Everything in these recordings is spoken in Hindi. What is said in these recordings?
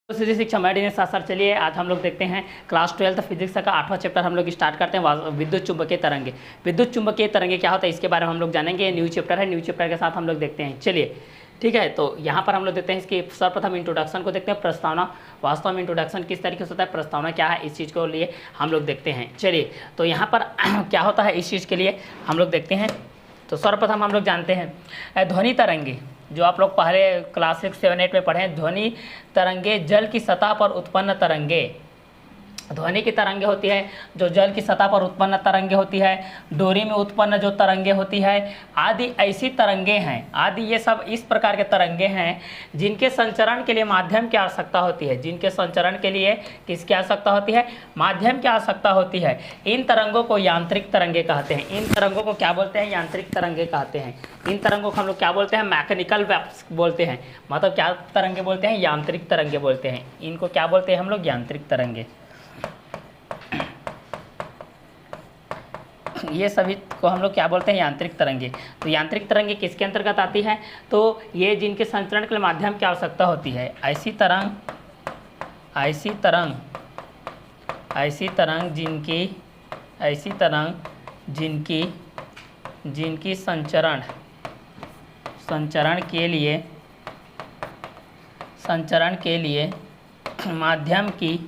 सीधी शिक्षा मैडी साथ साथ चलिए आज हम लोग देखते हैं क्लास 12 फिजिक्स का 8वां चैप्टर हम लोग स्टार्ट करते हैं विद्युत चुंबकीय तरंगे। विद्युत चुंबकीय तरंगे क्या होता है इसके बारे में हम लोग जानेंगे। न्यू चैप्टर है, न्यू चैप्टर के साथ हम लोग देखते हैं। चलिए ठीक है, तो यहाँ पर हम लोग देखते हैं इसकी सर्वप्रथम इंट्रोडक्शन को देखते हैं। प्रस्तावना, वास्तव में इंट्रोडक्शन किस तरीके से होता है, प्रस्तावना क्या है, इस चीज़ को लिए हम लोग देखते हैं। चलिए तो यहाँ पर क्या होता है इस चीज़ के लिए हम लोग देखते हैं। तो सर्वप्रथम हम लोग जानते हैं ध्वनि तरंगे, जो आप लोग पहले क्लास 6, 7, 8 में पढ़े हैं। ध्वनि तरंगे जल की सतह पर उत्पन्न तरंगे। ध्वनि की तरंगे होती है जो जल की सतह पर उत्पन्न तरंगे होती है, डोरी में उत्पन्न जो तरंगे होती है, आदि ऐसी तरंगे हैं। आदि ये सब इस प्रकार के तरंगे हैं जिनके संचरण के लिए माध्यम की आवश्यकता होती है। जिनके संचरण के लिए किसकी आवश्यकता होती है, माध्यम की आवश्यकता होती है। इन तरंगों को यांत्रिक तरंगे कहते हैं। इन तरंगों को क्या बोलते हैं, यांत्रिक तरंगे कहते हैं। इन तरंगों को हम लोग क्या बोलते हैं, मैकेनिकल वेव्स बोलते हैं। मतलब क्या तरंगे बोलते हैं, यांत्रिक तरंगे बोलते हैं। इनको क्या बोलते हैं हम लोग, यांत्रिक तरंगे। ये सभी को हम लोग क्या बोलते हैं, यांत्रिक तरंगे। तो यांत्रिक तरंगे किसके अंतर्गत आती है, तो ये जिनके संचरण के लिए माध्यम की आवश्यकता होती है। ऐसी तरंग जिनकी संचरण के लिए माध्यम की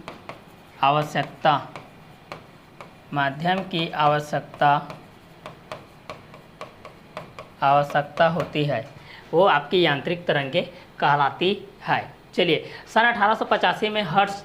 आवश्यकता होती है, वो आपकी यांत्रिक तरंगे कहलाती है। चलिए सन 1885 में हर्ट्ज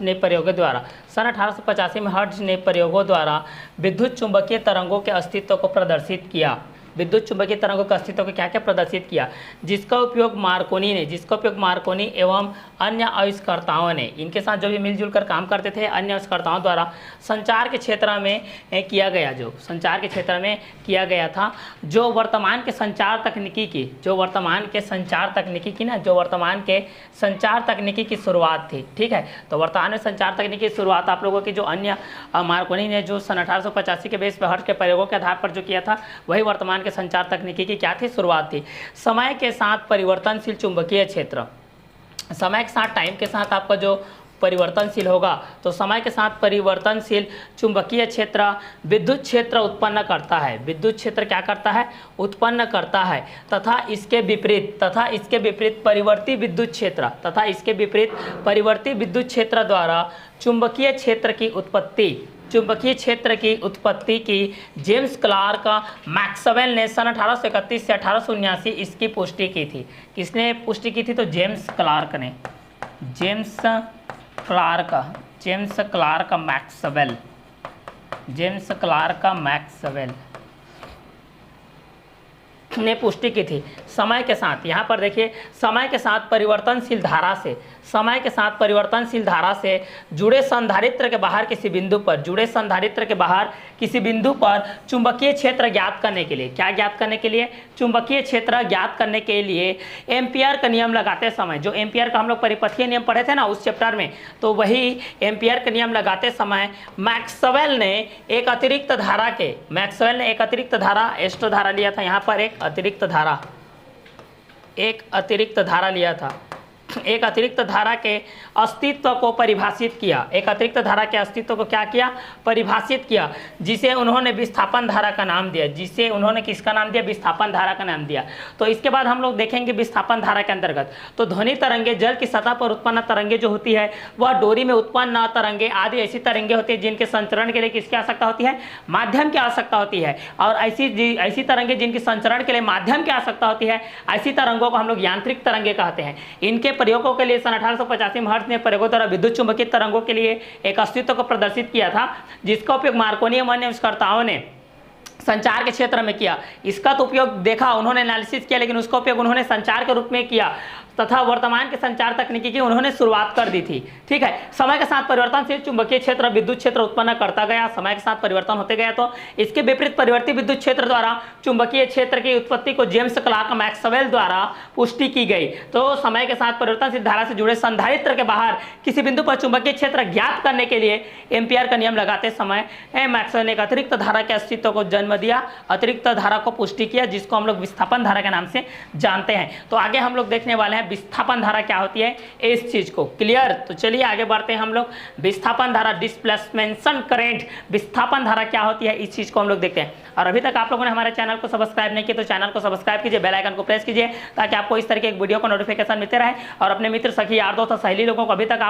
ने प्रयोगों द्वारा विद्युत चुंबकीय तरंगों के अस्तित्व को प्रदर्शित किया। विद्युत चुंबकीय तरंगों के अस्तित्व को क्या क्या प्रदर्शित किया, जिसका उपयोग मार्कोनी एवं अन्य आविष्कर्ताओं ने, इनके साथ जो भी मिलजुल कर काम करते थे, अन्य आविष्कर्ताओं द्वारा संचार के क्षेत्र में किया गया था। जो वर्तमान के संचार तकनीकी की शुरुआत थी। ठीक है, तो वर्तमान में संचार तकनीकी की शुरुआत आप लोगों की जो अन्य मार्कोनी ने जो सन 1885 के बेस पर हर्ट्ज के प्रयोगों के आधार पर जो किया था, वही वर्तमान के संचार तकनीकी की क्या थी, शुरुआत थी। समय के साथ परिवर्तनशील चुंबकीय क्षेत्र, समय के साथ, टाइम के साथ आपका जो परिवर्तनशील होगा, तो समय के साथ परिवर्तनशील चुंबकीय क्षेत्र विद्युत क्षेत्र उत्पन्न करता है। विद्युत क्षेत्र क्या करता है, उत्पन्न करता है। तथा इसके विपरीत परिवर्ती विद्युत क्षेत्र द्वारा चुंबकीय क्षेत्र की उत्पत्ति की जेम्स क्लार्क मैक्सवेल ने सन 1831 से 1879 इसकी पुष्टि की थी। किसने पुष्टि की थी, तो जेम्स क्लार्क मैक्सवेल ने पुष्टि की थी। समय के साथ, यहाँ पर देखिए, समय के साथ परिवर्तनशील धारा से जुड़े संधारित्र के बाहर किसी बिंदु पर चुंबकीय क्षेत्र ज्ञात करने के लिए, क्या ज्ञात करने के लिए, चुंबकीय क्षेत्र ज्ञात करने के लिए एम्पियर का नियम लगाते समय, जो एम्पियर का हम लोग परिपथीय नियम पढ़े थे ना उस चैप्टर में, तो वही एम्पियर का नियम लगाते समय मैक्सवेल ने एक अतिरिक्त धारा एस्ट्रो धारा लिया था। यहाँ पर एक अतिरिक्त धारा लिया था। एक अतिरिक्त धारा के अस्तित्व को परिभाषित किया। परिभाषित किया, जिसे उन्होंने विस्थापन धारा का नाम दिया। विस्थापन धारा का नाम दिया। तो इसके बाद हम लोग देखेंगे विस्थापन धारा के अंतर्गत, तो ध्वनि तरंगे, जल की सतह पर उत्पन्न तरंगे जो होती है, वह डोरी में उत्पन्न तरंगे आदि ऐसी तरंगे होती है जिनके संचरण के लिए किसकी आवश्यकता होती है, माध्यम की आवश्यकता होती है। और ऐसी तरंगे जिनकी संचरण के लिए माध्यम की आवश्यकता होती है, ऐसी तरंगों को हम लोग यांत्रिक तरंगे कहते हैं। इनके प्रयोगों के लिए सन 1885 में हर्ट्ज ने प्रयोगों द्वारा विद्युत चुंबकीय तरंगों के लिए एक अस्तित्व को प्रदर्शित किया था, जिसका उपयोग मार्कोनी एवं अन्य आविष्कर्ताओं ने संचार के क्षेत्र में किया। इसका तो उपयोग देखा, उन्होंने एनालिसिस किया, लेकिन उसका उपयोग उन्होंने संचार के रूप में किया तथा वर्तमान के संचार तकनीकी की उन्होंने शुरुआत कर दी थी। ठीक है, समय के साथ परिवर्तनशील चुंबकीय क्षेत्र विद्युत क्षेत्र उत्पन्न करता गया। समय के साथ परिवर्तन होते गया, तो इसके विपरीत परिवर्ती विद्युत क्षेत्र द्वारा चुंबकीय क्षेत्र की उत्पत्ति को जेम्स क्लार्क मैक्सवेल द्वारा पुष्टि की गई। तो समय के साथ परिवर्तनशील धारा से जुड़े संधारित्र के बाहर किसी बिंदु पर चुंबकीय क्षेत्र ज्ञात करने के लिए एम्पियर का नियम लगाते समय मैक्सवेल ने एक अतिरिक्त धारा के अस्तित्व को जन्म दिया, अतिरिक्त धारा को पुष्टि किया, जिसको हम लोग विस्थापन धारा के नाम से जानते हैं। तो आगे हम लोग देखने वाले हैं विस्थापन धारा क्या होती है इस चीज को। क्लियर? तो चलिए आगे बढ़ते हैं हम लोग। विस्थापन धारा डिस्प्लेसमेंट करंट, विस्थापन धारा क्या होती है इस चीज को हम लोग देखते हैं। और अभी तक आप लोगों ने हमारे चैनल को सब्सक्राइब नहीं किया तो चैनल को सब्सक्राइब कीजिए, बेल आइकन को प्रेस कीजिए ताकि आपको इस तरह के एक वीडियो का नोटिफिकेशन मिलते रहे। और अपने मित्र, सखी, यार दोस्त और सहेली लोगों को अभी तक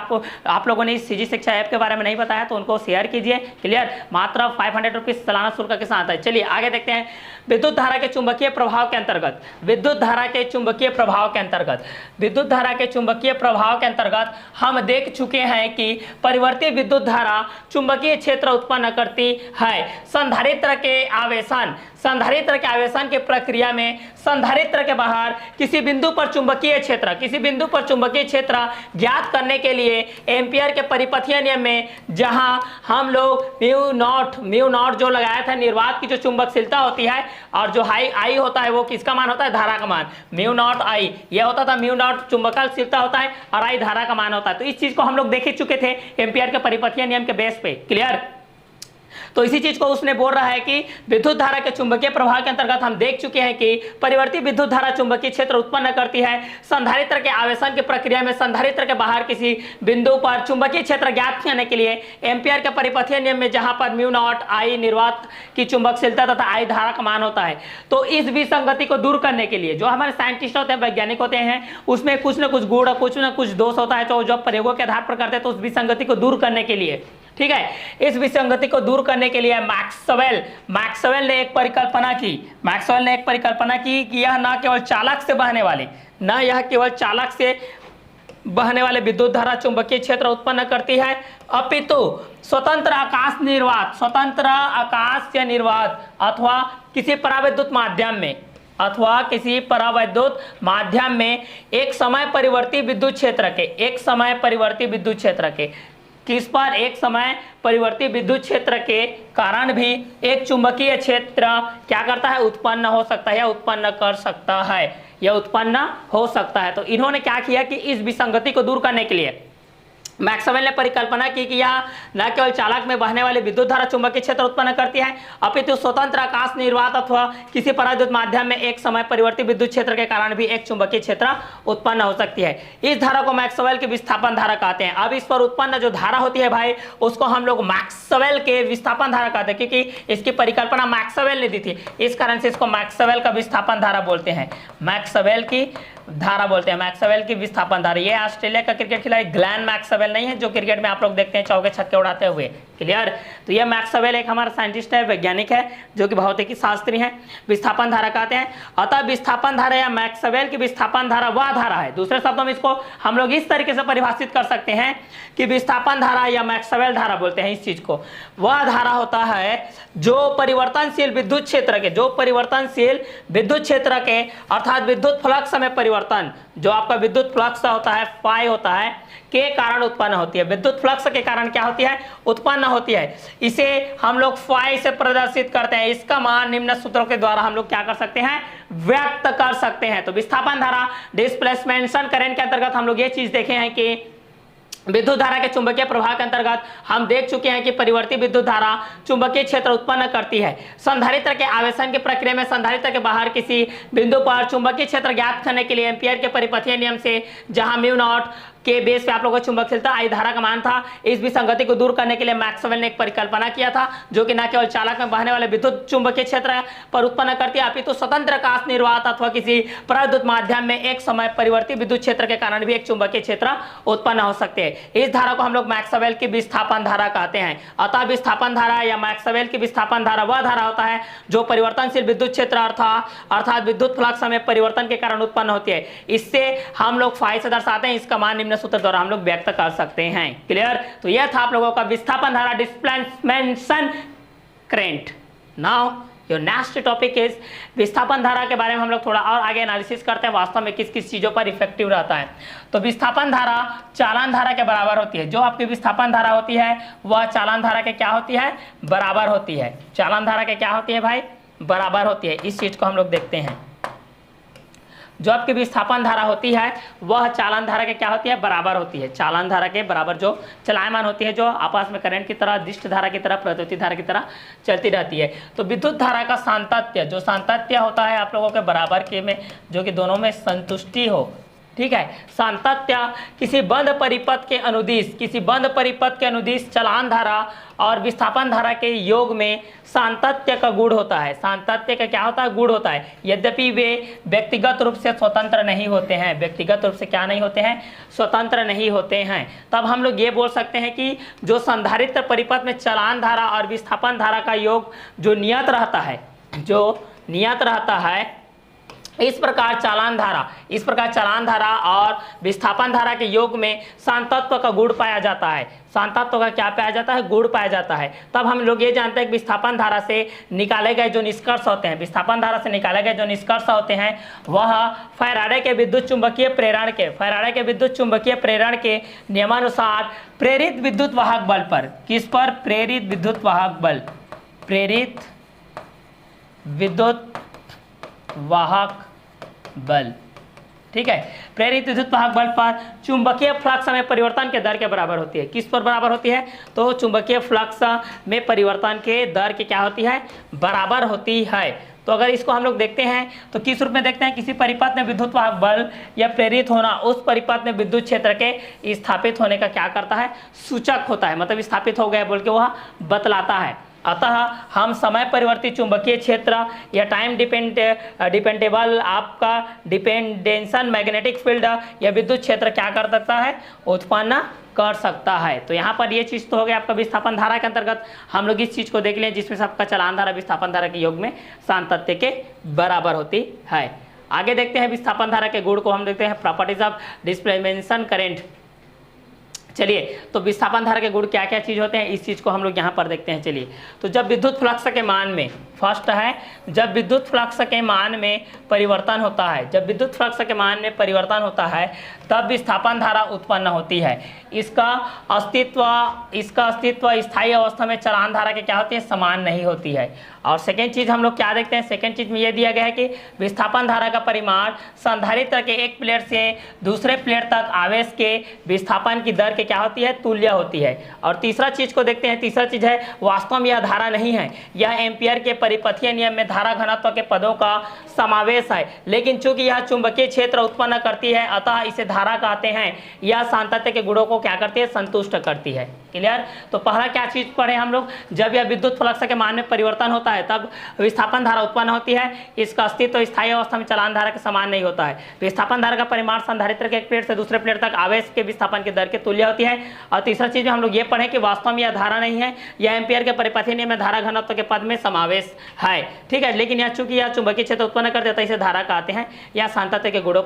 आप लोगों ने इस सीजी शिक्षा ऐप के बारे में नहीं बताया तो उनको शेयर कीजिए। क्लियर? मात्र 500 रुपीज सालाना शुल्क के साथ है। चलिए आगे देखते हैं। विद्युत धारा के चुंबकीय प्रभाव के अंतर्गत, विद्युत धारा के चुंबकीय प्रभाव के अंतर्गत, विद्युत धारा के चुंबकीय प्रभाव के अंतर्गत हम देख चुके हैं कि परिवर्ती विद्युत धारा चुंबकीय क्षेत्र उत्पन्न करती है। संधारित्र के आवेशन, संधारित्र के आवेशन की प्रक्रिया में संधारित्र के बाहर किसी बिंदु पर चुंबकीय क्षेत्र, किसी बिंदु पर चुंबकीय क्षेत्र ज्ञात करने के लिए एम्पियर के परिपथीय नियम में जहां हम लोग म्यू नॉट जो लगाया था, निर्वात की जो चुंबकशीलता होती है और जो आई होता है वो किसका मान होता है, धारा का मान, म्यू नॉट आई, ये होता था म्यू नॉट चुंबकशीलता होता है और आई धारा का मान होता है। तो इस चीज को हम लोग देख ही चुके थे एम्पियर के परिपथीय नियम के बेस पे। क्लियर? तो इसी चीज को उसने बोल रहा है कि विद्युत धारा के चुंबकीय प्रभाव के अंतर्गत हम देख चुके हैं कि परिवर्ती विद्युत धारा चुंबकीय क्षेत्र उत्पन्न करती है। संधारित्र के आवेशन की प्रक्रिया में संधारित्र के बाहर किसी बिंदु पर चुंबकीय क्षेत्र ज्ञात करने के लिए एम्पियर के परिपथीय नियम में जहां पर म्यू नॉट आई निर्वात की चुंबकशीलता तथा आई धारा का मान होता है। तो इस विसंगति को दूर करने के लिए जो हमारे साइंटिस्ट होते हैं, वैज्ञानिक होते हैं, उसमें कुछ न कुछ गुण, कुछ न कुछ दोष होता है। तो जब प्रयोगों के आधार पर करते हैं तो उस विसंगति को दूर करने के लिए, ठीक है, इस विसंगति को दूर करने के लिए मैक्सवेल ने एक परिकल्पना की, मैक्सवेल ने एक परिकल्पना की कि यह न केवल चालक से बहने वाले, न यह केवल चालक से बहने वाले विद्युत धारा चुंबकीय क्षेत्र उत्पन्न करती है, अपितु स्वतंत्र आकाश निर्वात, स्वतंत्र आकाश या निर्वात अथवा किसी परावैद्युत माध्यम में, अथवा किसी परावैद्युत माध्यम में एक समय परिवर्ती विद्युत क्षेत्र के, एक समय परिवर्ती विद्युत क्षेत्र के, किस पर, एक समय परिवर्ती विद्युत क्षेत्र के कारण भी एक चुंबकीय क्षेत्र क्या करता है, उत्पन्न हो सकता है या उत्पन्न कर सकता है, या उत्पन्न हो सकता है। तो इन्होंने क्या किया कि इस विसंगति को दूर करने के लिए मैक्सवेल ने परिकल्पना की कि यह न केवल चालक में बहने वाली विद्युत धारा चुंबकीय क्षेत्र उत्पन्न करती है, अपितु स्वतंत्र आकाश निर्वात अथवा किसी परावैद्युत माध्यम में एक समय परिवर्ती विद्युत क्षेत्र के कारण भी एक चुंबकीय क्षेत्र उत्पन्न हो सकती है। इस धारा को मैक्सवेल की विस्थापन धारा कहते हैं। अब इस पर उत्पन्न जो धारा होती है भाई, उसको हम लोग मैक्सवेल के विस्थापन धारा कहते हैं, क्योंकि इसकी परिकल्पना मैक्सवेल ने दी थी, इस कारण से इसको मैक्सवेल का विस्थापन धारा बोलते हैं, मैक्सवेल की धारा बोलते हैं, मैक्सवेल की विस्थापन धारा। ये ऑस्ट्रेलिया का क्रिकेट खिलाड़ी ग्लेन मैक्सवेल नहीं है जो क्रिकेट में आप लोग देखते हैं चौके छक्के उड़ाते हुए। क्लियर? तो ये मैक्सवेल एक हमारा साइंटिस्ट है, वैज्ञानिक है, जो कि भौतिकी शास्त्री है, विस्थापन धारा कहते हैं। अतः विस्थापन धारा या मैक्सवेल की विस्थापन धारा वह धारा है, दूसरे शब्दों में इसको हम लोग इस तरीके से परिभाषित कर सकते हैं कि विस्थापन धारा या मैक्सवेल धारा बोलते हैं इस चीज को, वह धारा होता है जो परिवर्तनशील विद्युत क्षेत्र के, जो परिवर्तनशील विद्युत क्षेत्र के अर्थात विद्युत फ्लक्स में परिवर्तन, जो आपका विद्युत फ्लक्स होता है, फाई होता है, के कारण उत्पन्न होती है। विद्युत फ्लक्स के कारण क्या होती है, उत्पन्न होती है। इसे हम लोग फाई से प्रदर्शित करते हैं। इसका मान निम्न सूत्रों के द्वारा हम लोग क्या कर सकते हैं, व्यक्त कर सकते हैं। तो विस्थापन धारा डिस्प्लेसमेंट करंट के अंतर्गत हम लोग ये चीज देखे हैं कि विद्युत धारा के चुंबकीय प्रभाव के अंतर्गत हम देख चुके हैं कि परिवर्ती विद्युत धारा चुंबकीय क्षेत्र उत्पन्न करती है। संधारित्र के आवेशन की प्रक्रिया में संधारित्र के बाहर किसी बिंदु पर चुंबकीय क्षेत्र ज्ञात करने के लिए एम्पियर के परिपथीय नियम से जहां म्यू नॉट के बेस पे आप लोगों को चुंबकशीलता आई धारा का मान था, इस विसंगति को दूर करने के लिए मैक्सवेल ने एक परिकल्पना किया था जो कि न केवल चालक में बहने वाले विद्युत चुंबकीय क्षेत्र पर उत्पन्न करती है, अपितु स्वतंत्र आकाश निर्वात अथवा किसी परावैद्युत माध्यम में एक समय परिवर्ती विद्युत क्षेत्र के कारण भी एक चुंबकीय क्षेत्र उत्पन्न हो सकते हैं। इस धारा को हम लोग मैक्सवेल की विस्थापन धारा कहते हैं। अतः विस्थापन धारा या मैक्सवेल की विस्थापन धारा वह धारा होता है जो परिवर्तनशील विद्युत क्षेत्र अर्थात विद्युत फ्लक्स में परिवर्तन के कारण उत्पन्न होती है। इससे हम लोग फाई से दर्शाते हैं, इसका मान निम्न सूत्र द्वारा हम लोग व्यक्त कर सकते हैं। क्लियर? तो यह था आप लोगों का विस्थापन धारा displacement current. Now your next topic is विस्थापन धारा के बारे में हम लोग थोड़ा और आगे एनालिसिस करते हैं, वास्तव में किस किस चीजों पर इफेक्टिव रहता है। तो विस्थापन धारा चालन धारा के बराबर होती है। जो आपकी विस्थापन धारा होती है वह चालन धारा के क्या होती है, बराबर होती है। चालन धारा के क्या होती है भाई, बराबर होती है। इस चीज को हम लोग देखते हैं। जो आपकी विस्थापन धारा होती है वह चालन धारा के क्या होती है, बराबर होती है। चालन धारा के बराबर जो चलायमान होती है, जो आपस में करंट की तरह, दिष्ट धारा की तरह, प्रतिरोधी धारा की तरह चलती रहती है। तो विद्युत धारा का सांतत्य, जो सांतत्य होता है आप लोगों के बराबर के में, जो कि दोनों में संतुष्टि हो, ठीक है। सांतत्य किसी बंद परिपथ के अनुदिश चलान धारा और विस्थापन धारा के योग में सांतत्य का गुण होता है। सांतत्य का क्या होता है? गुण होता है। यद्यपि वे व्यक्तिगत रूप से स्वतंत्र नहीं होते हैं, व्यक्तिगत रूप से क्या नहीं होते हैं? स्वतंत्र नहीं होते हैं। तब हम लोग ये बोल सकते हैं कि जो संधारित्र परिपथ में चलान धारा और विस्थापन धारा का योग जो नियत रहता है, इस प्रकार चालन धारा और विस्थापन धारा के योग में सांतत्व का गुण पाया जाता है। सांतत्व का क्या पाया जाता है? गुण पाया जाता है। तब हम लोग ये जानते हैं कि विस्थापन धारा से निकाले गए जो निष्कर्ष होते हैं, वह फैराडे के विद्युत चुंबकीय प्रेरण के नियमानुसार प्रेरित विद्युत वाहक बल पर, किस पर? प्रेरित विद्युत वाहक बल, ठीक है। प्रेरित विद्युत वाहक बल पर चुंबकीय फ्लक्स में परिवर्तन के दर के बराबर होती है। किस पर बराबर होती है? तो चुंबकीय फ्लक्स में परिवर्तन के दर के क्या होती है? बराबर होती है। तो अगर इसको हम लोग देखते हैं तो किस रूप में देखते हैं? किसी परिपथ में विद्युत वाहक बल या प्रेरित होना उस परिपथ में विद्युत क्षेत्र के स्थापित होने का क्या करता है? सूचक होता है, मतलब स्थापित हो गया बोल के वह बतलाता है। अतः हम समय परिवर्ती चुंबकीय क्षेत्र या टाइम डिपेंडेबल आपका डिपेंडेंसन मैग्नेटिक फील्ड या विद्युत क्षेत्र क्या कर सकता है? उत्पन्न कर सकता है। तो यहाँ पर ये चीज़ तो हो गया आपका विस्थापन धारा के अंतर्गत। हम लोग इस चीज़ को देख लें जिसमें सबका चलान धारा विस्थापन धारा के योग में सांतत्य के बराबर होती है। आगे देखते हैं विस्थापन धारा के गुण को। हम देखते हैं प्रॉपर्टीज ऑफ डिस्प्लेसमेंट करंट। चलिए, तो विस्थापन धारा के गुण क्या क्या चीज़ होते हैं, इस चीज़ को हम लोग यहाँ पर देखते हैं। चलिए, तो जब विद्युत फ्लक्स के मान में, फर्स्ट है जब विद्युत फ्लक्स के मान में परिवर्तन होता है, तब विस्थापन धारा उत्पन्न होती है। इसका अस्तित्व स्थायी अवस्था में चलान धारा के क्या होती है? समान नहीं होती है। और सेकेंड चीज़ हम लोग क्या देखते हैं? सेकेंड चीज़ में ये दिया गया है कि विस्थापन धारा का परिमाण संधारित्र के एक प्लेट से दूसरे प्लेट तक आवेश के विस्थापन की दर के क्या होती है? तुल्य होती है। और तीसरा चीज़ को देखते हैं। तीसरा चीज़ है वास्तव में यह धारा नहीं है, यह एम्पियर के परिपथीय नियम में धारा घनत्व के पदों का समावेश है, लेकिन चूंकि यह चुंबकीय क्षेत्र उत्पन्न करती है अतः इसे धारा कहते हैं। यह सांतत्य के गुणों को क्या करती है? संतुष्ट करती है। क्लियर? तो पहला क्या चीज पढ़े हम लोग? जब यह विद्युत फ्लक्स के मान में परिवर्तन होता है तब विस्थापन धारा उत्पन्न होती है। इसका अस्तित्व स्थायी अवस्था में चलान धारा के समान नहीं होता है। विस्थापन धारा का परिमाण संधारित्र के एक प्लेट से दूसरे प्लेट तक आवेश के विस्थापन की दर के तुल्य होती है। और तीसरा चीज हम लोग ये पढ़े कि वास्तव में यह धारा नहीं है, यह एम्पियर के परिपथीय नियम में धारा घनत्व के पद में समावेश है। ठीक है, लेकिन यह चूंकि यह चुंबकीय क्षेत्र उत्पन्न कर देता है इसे धारा कहते हैं। यह सांतत्य के गुणों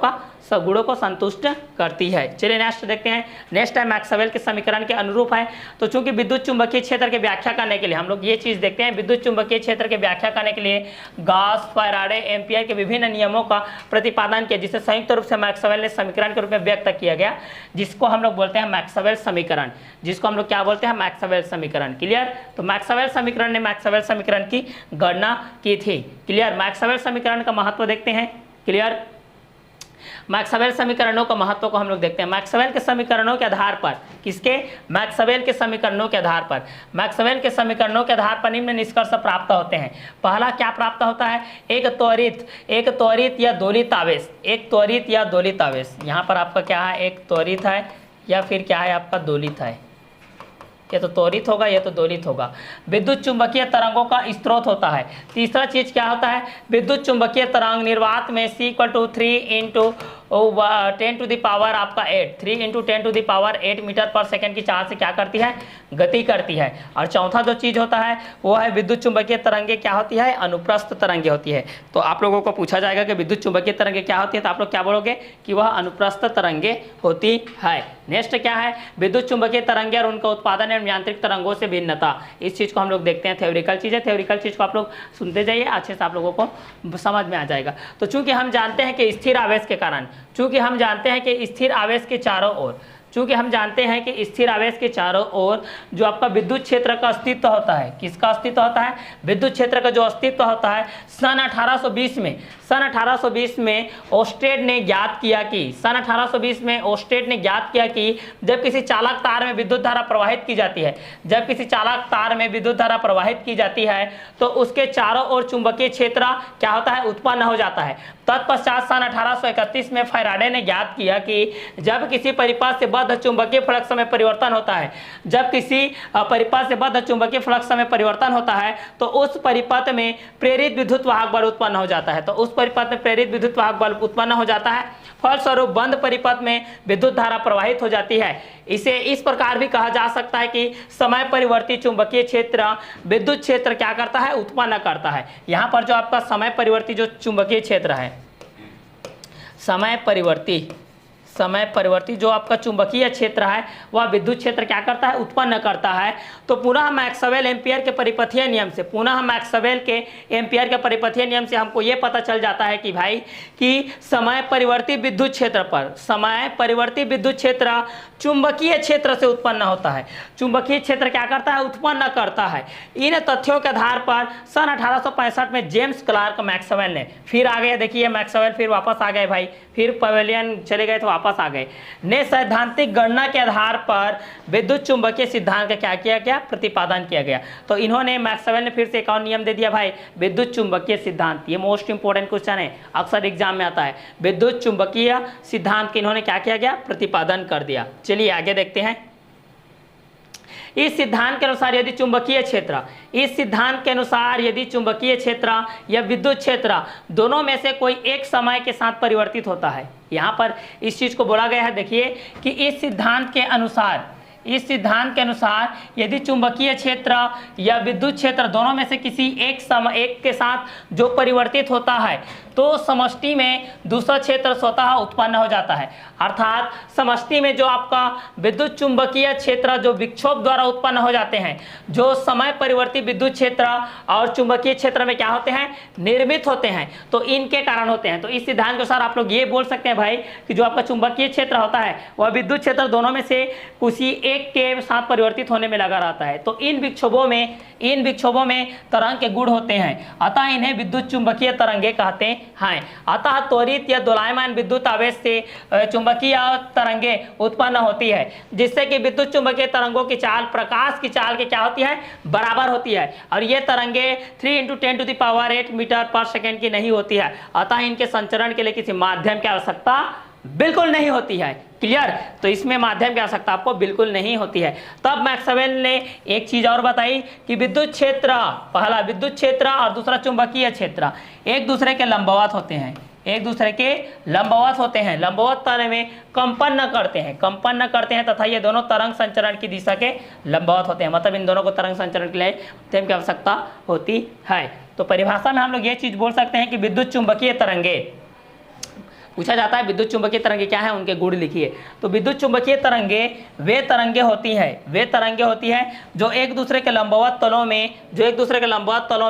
को संतुष्ट करती है। चलिए नेक्स्ट देखते हैं। नेक्स्ट है मैक्सवेल के समीकरण के अनुरूप है। तो चूंकि विद्युत चुंबकीय क्षेत्र की व्याख्या करने के लिए हम लोग ये चीज देखते हैं, विद्युत चुंबकीय क्षेत्र की व्याख्या करने के लिए गॉस, फैराडे, एम्पियर के विभिन्न नियमों का प्रतिपादन किया, जिसे संयुक्त रूप से मैक्सवेल ने समीकरण के रूप में व्यक्त किया गया, जिसको हम लोग बोलते हैं मैक्सवेल समीकरण। जिसको हम लोग क्या बोलते हैं? मैक्सवेल समीकरण। क्लियर? तो मैक्सवेल समीकरण ने मैक्सवेल समीकरण की गणना की थी। क्लियर? मैक्सवेल समीकरण का महत्व देखते हैं। क्लियर? मैक्सवेल समीकरणों का महत्व को हम लोग देखते हैं। मैक्सवेल के समीकरणों के आधार पर, किसके? मैक्सवेल के समीकरणों के आधार पर, मैक्सवेल के समीकरणों के आधार पर निम्न निष्कर्ष प्राप्त होते हैं। पहला क्या प्राप्त होता है? एक त्वरित या दोलित आवेश। एक त्वरित या दोलित आवेश, यहाँ पर आपका क्या है? एक त्वरित है या फिर क्या है? आपका दोलित है। ये तो त्वरित होगा, ये तो दोलित होगा। विद्युत चुंबकीय तरंगों का स्रोत होता है। तीसरा चीज क्या होता है? विद्युत चुंबकीय तरंग निर्वात में C = 3 × 10 to the power आपका 8, 3 × 10 to the power 8 मीटर पर सेकंड की चाल से क्या करती है? गति करती है। और चौथा जो चीज होता है वो है विद्युत चुंबकीय तरंगे क्या होती है? अनुप्रस्थ तरंगे होती है। तो आप लोगों को पूछा जाएगा कि विद्युत चुंबकीय तरंगे क्या होती है, तो आप लोग क्या बोलोगे? कि वह अनुप्रस्थ तरंगे होती है। नेक्स्ट क्या है? विद्युत चुंबकीय तरंगे और उनका उत्पादन एवं यांत्रिक तरंगों से भिन्नता। इस चीज को हम लोग देखते हैं। थ्योरिकल चीज है, थ्योरिकल चीज को आप लोग सुनते जाइए, अच्छे से आप लोगों को समझ में आ जाएगा। तो चूंकि हम जानते हैं कि स्थिर आवेश के कारण, चूंकि हम जानते हैं कि स्थिर आवेश के चारों ओर, चूंकि हम जानते हैं कि स्थिर आवेश के चारों ओर जो आपका विद्युत क्षेत्र का अस्तित्व होता है, किसका अस्तित्व होता है? विद्युत क्षेत्र का जो अस्तित्व होता है, सन 1820 में ओस्टेड ने ज्ञात किया कि जब किसी चालक तार में विद्युत धारा प्रवाहित की जाती है, तो उसके चारों ओर चुंबकीय क्षेत्र क्या होता है? उत्पन्न हो जाता है। तत्पश्चात सन 1831 में फैराडे ने ज्ञात किया कि जब किसी परिपथ से बद्ध चुंबकीय फ्लक्स में परिवर्तन होता है, जब किसी परिपथ से बद्ध चुंबकीय फ्लक्स में परिवर्तन होता है तो उस परिपथ में प्रेरित विद्युत वाहक बल उत्पन्न हो जाता है। तो उस परिपथ में प्रेरित विद्युत वाहक बल उत्पन्न हो जाता है, फलस्वरूप बंद परिपथ में विद्युत धारा प्रवाहित हो जाती है। इसे इस प्रकार भी कहा जा सकता है कि समय परिवर्ती चुंबकीय क्षेत्र विद्युत क्षेत्र क्या करता है, उत्पन्न करता है। यहाँ पर जो आपका समय परिवर्ती जो चुंबकीय क्षेत्र है, समय परिवर्ती जो आपका चुंबकीय क्षेत्र है वह विद्युत क्षेत्र क्या करता है, उत्पन्न करता है। तो पुनः मैक्सवेल एम्पियर के परिपथीय नियम से, पुनः मैक्सवेल के एम्पियर के परिपथीय नियम से हमको ये पता चल जाता है कि भाई कि समय परिवर्ती विद्युत क्षेत्र पर, समय परिवर्ती विद्युत क्षेत्र चुंबकीय क्षेत्र से उत्पन्न होता है। चुंबकीय क्षेत्र क्या करता है, उत्पन्न करता है। इन तथ्यों के आधार पर सन 1865 में जेम्स क्लार्क मैक्सवेल ने, फिर आ गए, देखिए मैक्सवेल फिर वापस आ गए भाई, फिर पवेलियन चले गए तो वापस आ गए, ने सैद्धांतिक गणना के आधार पर विद्युत चुंबकीय सिद्धांत का क्या किया गया, प्रतिपादन किया गया। तो इन्होंने, मैक्सवेल ने फिर से एक और नियम दे दिया भाई, विद्युत चुंबकीय सिद्धांत। ये मोस्ट इंपोर्टेंट क्वेश्चन है, अक्सर एग्जाम में आता है। विद्युत चुंबकीय सिद्धांत के इन्होंने क्या किया गया, प्रतिपादन कर दिया। चलिए आगे देखते हैं। इस सिद्धांत के अनुसार यदि चुंबकीय क्षेत्र, इस सिद्धांत के अनुसार यदि चुंबकीय क्षेत्र या विद्युत क्षेत्र दोनों में से कोई एक समय के साथ परिवर्तित होता है, यहाँ पर इस चीज को बोला गया है, देखिए कि इस सिद्धांत के अनुसार, इस सिद्धांत के अनुसार यदि चुंबकीय क्षेत्र या विद्युत क्षेत्र दोनों में से किसी एक के साथ जो परिवर्तित होता है तो समष्टि में दूसरा क्षेत्र स्वतः उत्पन्न हो जाता है। अर्थात समष्टि में जो आपका विद्युत चुंबकीय क्षेत्र जो विक्षोभ द्वारा उत्पन्न हो जाते हैं, जो समय परिवर्ती विद्युत क्षेत्र और चुंबकीय क्षेत्र में क्या होते हैं, निर्मित होते हैं, तो इनके कारण होते हैं। तो इस सिद्धांत के अनुसार आप लोग ये बोल सकते हैं भाई कि जो आपका चुंबकीय क्षेत्र होता है वह विद्युत क्षेत्र दोनों में से किसी एक के साथ परिवर्तित होने में लगा रहता है। तो इन विक्षोभों में तरंग के गुण होते हैं, अतः इन्हें विद्युत चुंबकीय तरंगे कहते हैं। अतः त्वरित या दोलायमान विद्युत आवेश से चुंबकीय तरंगे उत्पन्न होती है, जिससे कि विद्युत चुंबकीय तरंगों की चाल प्रकाश की चाल के क्या होती है, बराबर होती है। और ये तरंगे 3 × 10⁸ मीटर पर सेकेंड की नहीं होती है, अतः इनके संचरण के लिए किसी माध्यम की आवश्यकता बिल्कुल नहीं होती है। क्लियर? तो इसमें माध्यम की आवश्यकता आपको बिल्कुल नहीं होती है। तब मैक्सवेल ने एक चीज और बताई कि विद्युत क्षेत्र, पहला विद्युत क्षेत्र और दूसरा चुंबकीय क्षेत्र एक दूसरे के लंबवत होते हैं, एक दूसरे के लंबवत होते हैं, लंबवत तरंग में कंपन न करते हैं तथा ये दोनों तरंग संचरण की दिशा के लंबवत होते हैं। मतलब इन दोनों को तरंग संचरण के लिए माध्यम की आवश्यकता होती है। तो परिभाषा में हम लोग ये चीज बोल सकते हैं कि विद्युत चुंबकीय तरंगे, पूछा जाता है विद्युत चुंबकीय तरंगे क्या है, उनके गुण लिखिए। तो विद्युत चुंबकीय तरंगे वे तरंगे होती है जो एक दूसरे के लंबवत तलों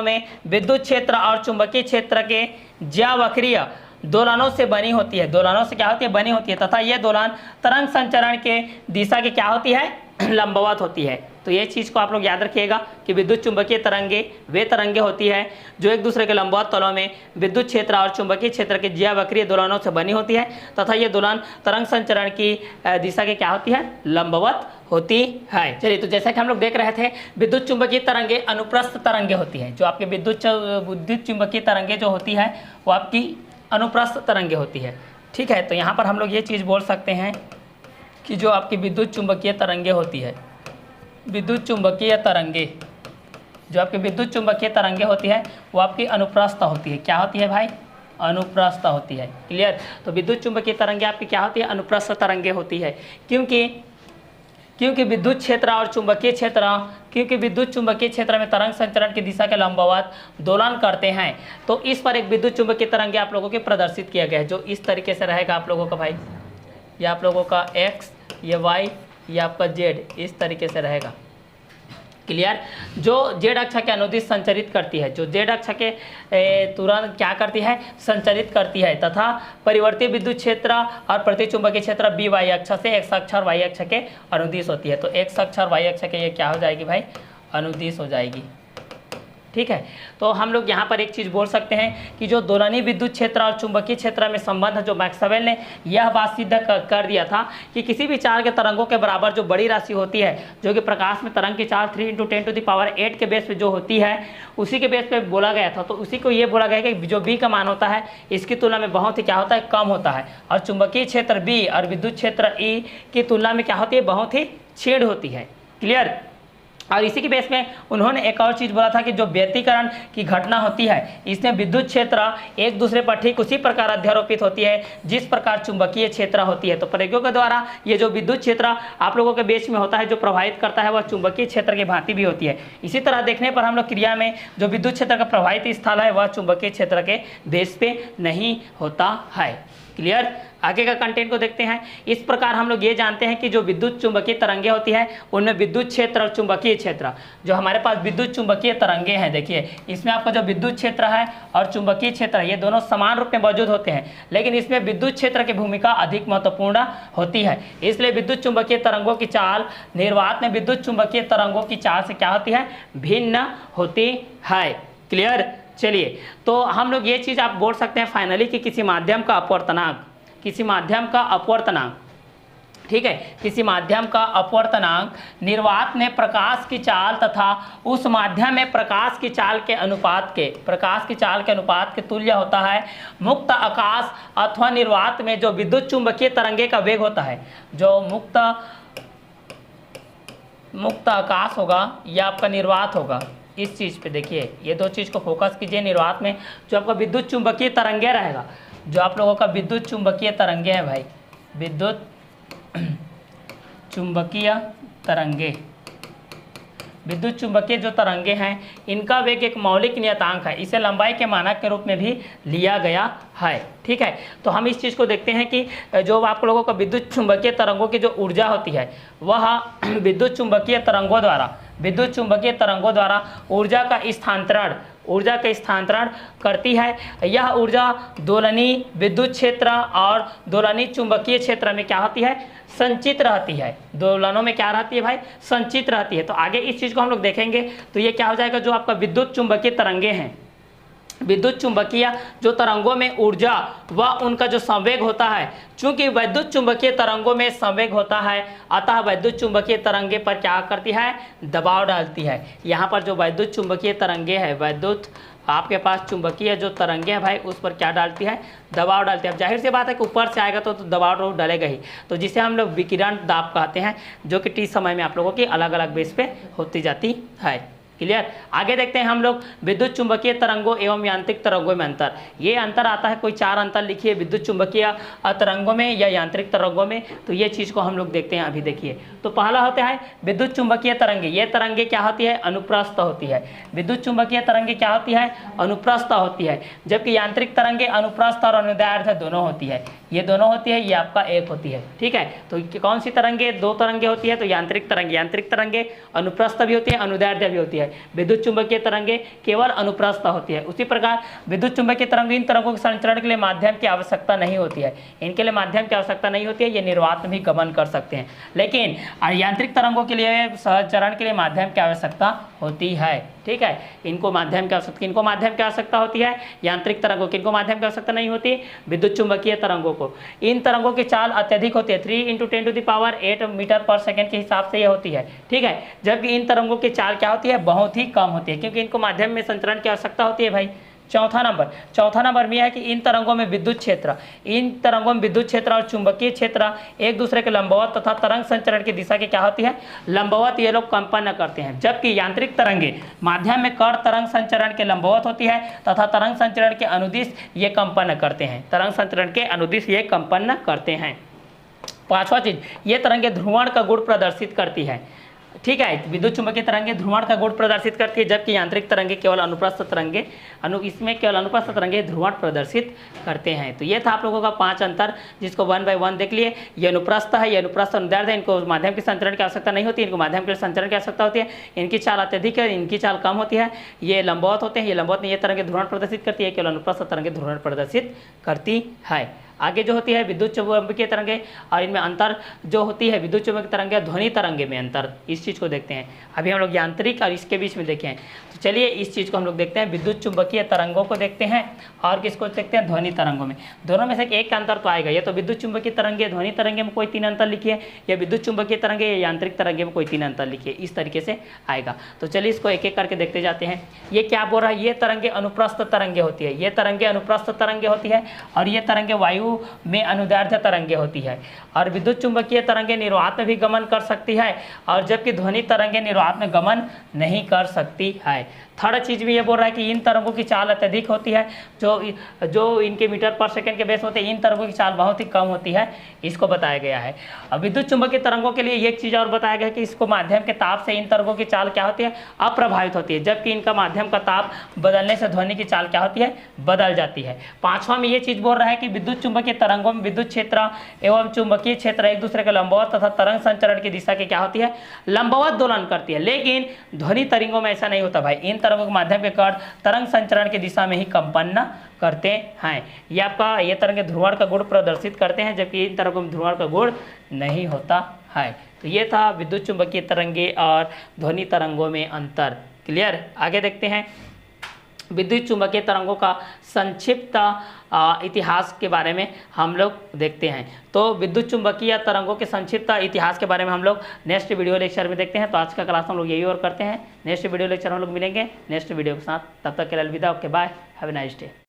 में विद्युत क्षेत्र और चुंबकीय क्षेत्र के ज्यावक्रीय दोलनों से बनी होती है, दोलनों से क्या होती है, बनी होती है, तथा यह दोलन तरंग संचरण के दिशा की क्या होती है, लंबवत होती है। तो ये चीज़ को आप लोग याद रखिएगा कि विद्युत चुंबकीय तरंगे वे तरंगे होती है जो एक दूसरे के लंबवत तलों में विद्युत क्षेत्र और चुंबकीय क्षेत्र के ज्यावक्रीय दोलनों से बनी होती है, तथा ये दोलन तरंग संचरण की दिशा की क्या होती है, लंबवत होती है। चलिए, तो जैसा कि हम लोग देख रहे थे, विद्युत चुंबकीय तरंगे अनुप्रस्थ तरंगे होती है। जो आपके विद्युत चुंबकीय तरंगे जो होती है वो आपकी अनुप्रस्थ तरंगे होती है। ठीक है, तो यहाँ पर हम लोग ये चीज़ बोल सकते हैं कि जो आपकी विद्युत चुंबकीय तरंगे होती है, विद्युत चुंबकीय तरंगे, जो आपकी विद्युत चुंबकीय तरंगे होती है वो आपकी अनुप्रस्थ होती है। क्या होती है भाई, अनुप्रस्थ होती है। क्लियर? तो विद्युत चुंबकीय तरंगे आपकी क्या होती है, अनुप्रस्थ तरंगे होती है। क्योंकि विद्युत क्षेत्र और चुंबकीय क्षेत्र, क्योंकि विद्युत चुंबकीय क्षेत्र में तरंग संचरण की दिशा के लंबवत दोलन करते हैं, तो इस पर एक विद्युत चुंबकीय तरंगे आप लोगों के प्रदर्शित किया गया है, जो इस तरीके से रहेगा आप लोगों का भाई, ये आप लोगों का x, ये y, ये आपका z, इस तरीके से रहेगा। क्लियर? जो z अक्ष के अनुदिश संचरित करती है, जो z अक्ष के तुरंत क्या करती है, संचरित करती है, तथा परिवर्ती विद्युत क्षेत्र और प्रतिचुंबकीय क्षेत्र बी वाई अक्ष से x अक्ष और y अक्ष के अनुदिश होती है। तो x अक्ष और y अक्ष के ये क्या हो जाएगी भाई, अनुदिश हो जाएगी। ठीक है। तो हम लोग यहाँ पर एक चीज़ बोल सकते हैं कि जो दोलनी विद्युत क्षेत्र और चुंबकीय क्षेत्र में संबंध है, जो मैक्सवेल ने यह बात सिद्ध कर दिया था कि किसी भी चाल के तरंगों के बराबर जो बड़ी राशि होती है, जो कि प्रकाश में तरंग की चाल 3 × 10⁸ के बेस पे जो होती है, उसी के बेस पे बोला गया था। तो उसी को ये बोला गया कि जो बी का मान होता है इसकी तुलना में बहुत ही क्या होता है, कम होता है, और चुंबकीय क्षेत्र बी और विद्युत क्षेत्र ई की तुलना में क्या होती है, बहुत ही क्षीण होती है। क्लियर। और इसी के बेस में उन्होंने एक और चीज़ बोला था कि जो व्यतिकरण की घटना होती है, इसमें विद्युत क्षेत्र एक दूसरे पर ठीक उसी प्रकार अध्यारोपित होती है जिस प्रकार चुंबकीय क्षेत्र होती है। तो प्रयोगों के द्वारा ये जो विद्युत क्षेत्र आप लोगों के बेस में होता है, जो प्रभावित करता है, वह चुंबकीय क्षेत्र की भांति भी होती है। इसी तरह देखने पर हम लोग क्रिया में जो विद्युत क्षेत्र का प्रभावित स्थल है वह चुंबकीय क्षेत्र के बेस पे नहीं होता है। क्लियर। आगे का कंटेंट को देखते हैं। इस प्रकार हम लोग ये जानते हैं कि जो विद्युत चुंबकीय तरंगे होती है उनमें विद्युत क्षेत्र और चुंबकीय क्षेत्र, जो हमारे पास विद्युत चुंबकीय तरंगे हैं, देखिए इसमें आपका जो विद्युत क्षेत्र है और चुंबकीय क्षेत्र है, ये दोनों समान रूप में मौजूद होते हैं, लेकिन इसमें विद्युत क्षेत्र की भूमिका अधिक महत्वपूर्ण होती है। इसलिए विद्युत चुंबकीय तरंगों की चाल निर्वात में विद्युत चुंबकीय तरंगों की चाल से क्या होती है, भिन्न होती है। क्लियर। चलिए, तो हम लोग ये चीज़ आप बोल सकते हैं फाइनली कि किसी माध्यम का अपवर्तनांक, किसी माध्यम का अपवर्तनांक, ठीक है, किसी माध्यम का अपवर्तनांक निर्वात में प्रकाश की चाल तथा उस माध्यम में प्रकाश की चाल के अनुपात के तुल्य होता है। मुक्त आकाश अथवा निर्वात में जो विद्युत चुंबकीय तरंगे का वेग होता है, जो मुक्त आकाश होगा या आपका निर्वात होगा, इस चीज़ पे देखिए, ये दो चीज़ को फोकस कीजिए। निर्वात में जो आपका विद्युत चुंबकीय तरंगे रहेगा, जो आप लोगों का विद्युत चुंबकीय तरंगे हैं भाई, विद्युत चुंबकीय तरंगे, विद्युत चुंबकीय जो तरंगे हैं इनका वेग एक मौलिक नियतांक है, इसे लंबाई के मानक के रूप में भी लिया गया है। ठीक है। तो हम इस चीज़ को देखते हैं कि जो आप लोगों का विद्युत चुंबकीय तरंगों की जो ऊर्जा होती है वह विद्युत चुंबकीय तरंगों द्वारा ऊर्जा का स्थानांतरण करती है। यह ऊर्जा दोलनी विद्युत क्षेत्र और दोलनी चुंबकीय क्षेत्र में क्या होती है, संचित रहती है। दोलनों में क्या रहती है भाई, संचित रहती है। तो आगे इस चीज़ को हम लोग देखेंगे तो ये क्या हो जाएगा, जो आपका विद्युत चुंबकीय तरंगे हैं, विद्युत चुंबकीय जो तरंगों में ऊर्जा व उनका जो संवेग होता है, चूंकि विद्युत चुंबकीय तरंगों में संवेग होता है अतः विद्युत चुंबकीय तरंगे पर क्या करती है, दबाव डालती है। यहाँ पर जो विद्युत चुंबकीय तरंगे है, विद्युत आपके पास चुंबकीय जो तरंगे हैं भाई, उस पर क्या डालती है, दबाव डालती है। अब जाहिर सी बात है कि ऊपर से आएगा तो दबाव डालेगा ही, तो जिसे हम लोग विकिरण दाब कहते हैं, जो कि टी समय में आप लोगों की अलग अलग बेस पे होती जाती है। क्लियर। आगे देखते हैं हम लोग विद्युत चुंबकीय तरंगों एवं यांत्रिक तरंगों में अंतर। ये अंतर आता है, कोई 4 अंतर लिखिए विद्युत चुंबकीय तरंगों में या यांत्रिक तरंगों में। तो ये चीज़ को हम लोग देखते हैं अभी। देखिए, तो पहला होता है विद्युत चुंबकीय तरंगे। ये तरंगे क्या होती है, अनुप्रस्थ होती है। विद्युत चुंबकीय तरंगे क्या होती है, अनुप्रस्थ होती है, जबकि यांत्रिक तरंगे अनुप्रस्थ और अनुदैर्ध्य दोनों होती है। ये दोनों होती है, ये आपका एक होती है। ठीक है। तो कौन सी तरंगे, 2 तरंगे होती है, तो यांत्रिक तरंगे अनुप्रस्थ भी होती है, अनुदैर्ध्य भी होती है। विद्युत चुंबकीय तरंगे केवल अनुप्रस्थ होती है। उसी प्रकार विद्युत चुंबकीय तरंग, इन तरंगों के संचरण के लिए माध्यम की आवश्यकता नहीं होती है, इनके लिए माध्यम की आवश्यकता नहीं होती है, ये निर्वात में भी गमन कर सकते हैं। लेकिन यांत्रिक तरंगों के लिए सहचरण के लिए माध्यम की आवश्यकता होती है। ठीक है। इनको माध्यम की आवश्यकता होती है, यांत्रिक तरंगों की इनको माध्यम की आवश्यकता नहीं होती। विद्युत चुंबकीय तरंगों को, इन तरंगों की चाल अत्यधिक होती है, 3 × 10⁸ मीटर पर सेकेंड के हिसाब से ये होती है। ठीक है। जबकि इन तरंगों की चाल क्या होती है, बहुत ही कम होती है, क्योंकि इनको माध्यम में संचरण की आवश्यकता होती है भाई। चौथा नंबर में यह है कि इन तरंगों में विद्युत क्षेत्र और चुंबकीय क्षेत्र एक दूसरे के लंबवत तथा तरंग संचरण की दिशा की क्या होती है, लंबवत ये लोग कंपन करते हैं। जबकि यांत्रिक तरंगे माध्यम में कण तरंग संचरण के लंबवत होती है तथा तरंग संचरण के अनुदिश ये कंपन करते हैं। पांचवा चीज, ये तरंगे ध्रुवण का गुण प्रदर्शित करती है। ठीक है। विद्युत चुंबकीय तरंगे ध्रुवण का गुण प्रदर्शित करती है, जबकि यांत्रिक तरंगे केवल अनुप्रस्थ तरंगे ध्रुवण प्रदर्शित करते हैं। तो ये था आप लोगों का 5 अंतर, जिसको 1 by 1 देख लिए। ये अनुप्रस्थ है, ये अनुप्रस्थ अनुदैर्ध्य है, इनको माध्यम के संचरण की आवश्यकता नहीं होती, इनको माध्यम के संचरण की आवश्यकता होती है। इनकी चाल अत्यधिक है, इनकी चाल कम होती है। ये लंबवत होते हैं, ये लंबवत में ये तरंगे ध्रुवण प्रदर्शित करती है, केवल अनुप्रस्थ तरंगे ध्रुवण प्रदर्शित करती है। आगे जो होती है विद्युत चुंबकीय तरंगे, और इनमें अंतर जो होती है विद्युत चुंबकीय तरंगे ध्वनि तरंगे में अंतर, इस चीज़ को देखते हैं। अभी हम लोग यांत्रिक और इसके बीच में देखें, तो चलिए इस चीज़ को हम लोग देखते हैं, विद्युत चुंबकीय तरंगों को देखते हैं और किसको देखते हैं, ध्वनि तरंगों में। दोनों में से एक का अंतर तो आएगा, ये तो विद्युत चुंबकीय तरंगे ध्वनि तरंगे में कोई 3 अंतर लिखिए, या विद्युत चुंबकीय तरंगे या यांत्रिक तरंगे में कोई 3 अंतर लिखिए, इस तरीके से आएगा। तो चलिए इसको एक एक करके देखते जाते हैं। ये क्या बोल रहा है, ये तरंगे अनुप्रस्थ तरंगे होती है, ये तरंगे अनुप्रस्थ तरंगे होती है, और ये तरंगे वायु में अनुदैर्ध्य तरंगे होती है। और विद्युत चुंबकीय तरंगे निर्वात में भी गमन कर सकती है, और जबकि ध्वनि तरंगे निर्वात में गमन नहीं कर सकती है। थर्ड चीज भी ये बोल रहा है कि इन तरंगों की चाल अत्यधिक होती है, जो इनके मीटर पर सेकंड के बेस होते हैं, इन तरंगों की चाल बहुत ही कम होती है, इसको बताया गया है। अब विद्युत चुंबकीय तरंगों के लिए एक चीज और बताया गया है कि इसको माध्यम के ताप से इन तरंगों की चाल क्या होती है, अप्रभावित होती है, जबकि इनका माध्यम का ताप बदलने से ध्वनि की चाल क्या होती है, बदल जाती है। पांचवा में ये चीज बोल रहा है कि विद्युत चुंबकीय तरंगों में विद्युत क्षेत्र एवं चुंबकीय क्षेत्र एक दूसरे के लंबवत तथा तरंग संचरण की दिशा की क्या होती है, लंबवत दोलन करती है। लेकिन ध्वनि तरंगों में ऐसा नहीं होता भाई, इन तरंगों के माध्यम के कण तरंग संचरण की दिशा में ही कंपन करते हैं। ये आपका ये तरंगे ध्रुवण का गुण प्रदर्शित करते हैं, जबकि इन तरंगों में ध्रुवण का गुण नहीं होता है। तो ये था विद्युत चुंबकीय तरंगे और ध्वनि तरंगों में अंतर। क्लियर, आगे देखते हैं विद्युत चुंबकीय तरंगों का संक्षिप्त इतिहास के बारे में हम लोग देखते हैं। तो विद्युत चुंबकीय तरंगों के संक्षिप्त इतिहास के बारे में हम लोग नेक्स्ट वीडियो लेक्चर में देखते हैं। तो आज का क्लास हम लोग यही और करते हैं, नेक्स्ट वीडियो लेक्चर हम लोग मिलेंगे नेक्स्ट वीडियो के साथ। तब तक के लिए अलविदा, okay bye, have a nice day.